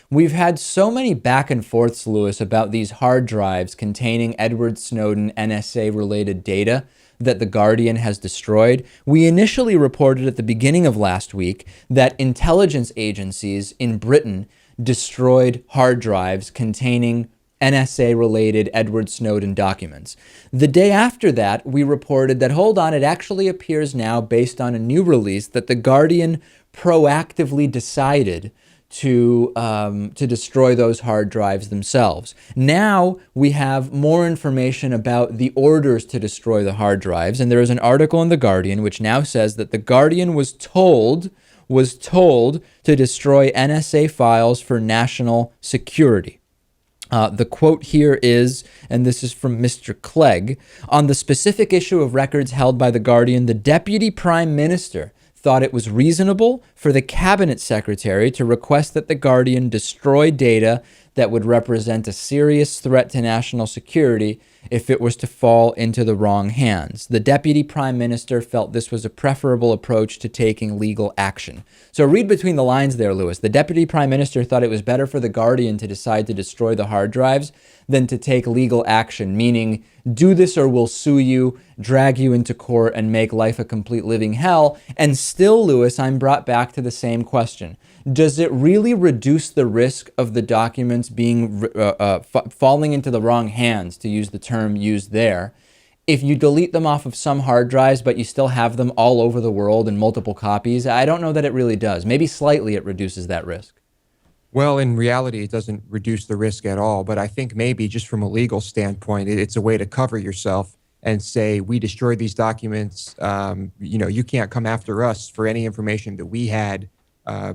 We've had so many back and forths, Lewis, about these hard drives containing Edward Snowden NSA-related data that The Guardian has destroyed. We initially reported at the beginning of last week that intelligence agencies in Britain destroyed hard drives containing NSA-related Edward Snowden documents. The day after that, we reported that, hold on, it actually appears now, based on a new release, that The Guardian proactively decided to destroy those hard drives themselves. Now we have more information about the orders to destroy the hard drives, and there is an article in The Guardian which now says that The Guardian was told to destroy NSA files for national security. The quote here is, and this is from Mr. Clegg, on the specific issue of records held by The Guardian, the Deputy Prime Minister thought it was reasonable for the Cabinet Secretary to request that The Guardian destroy data that would represent a serious threat to national security if it was to fall into the wrong hands. The Deputy Prime Minister felt this was a preferable approach to taking legal action. So read between the lines there, Lewis. The Deputy Prime Minister thought it was better for The Guardian to decide to destroy the hard drives than to take legal action, meaning do this or we'll sue you, drag you into court, and make life a complete living hell. And still, Lewis, I'm brought back to the same question. Does it really reduce the risk of the documents being falling into the wrong hands, to use the term used there, if you delete them off of some hard drives, but you still have them all over the world in multiple copies? I don't know that it really does. Maybe slightly it reduces that risk. Well, in reality, it doesn't reduce the risk at all. But I think maybe just from a legal standpoint, it's a way to cover yourself and say, we destroyed these documents. You can't come after us for any information that we had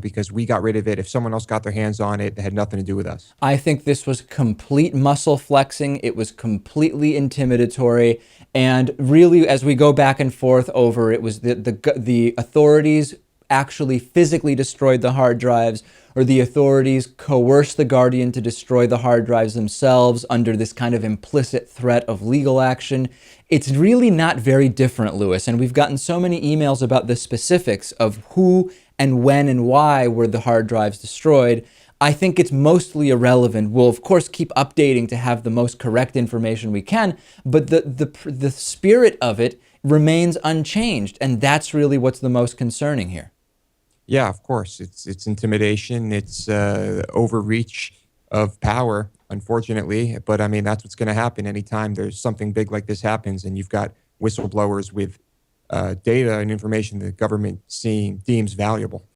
because we got rid of it. If someone else got their hands on it, it had nothing to do with us. I think this was complete muscle flexing. It was completely intimidatory. And really, as we go back and forth over, it was the authorities actually physically destroyed the hard drives, or the authorities coerced The Guardian to destroy the hard drives themselves under this kind of implicit threat of legal action. It's really not very different, Lewis, and we've gotten so many emails about the specifics of who and when and why were the hard drives destroyed. I think it's mostly irrelevant. We'll, of course, keep updating to have the most correct information we can, but the spirit of it remains unchanged, and that's really what's the most concerning here. Yeah, of course. It's intimidation. It's overreach of power, unfortunately. But I mean, that's what's going to happen anytime there's something big like this happens, and you've got whistleblowers with data and information that the government deems valuable.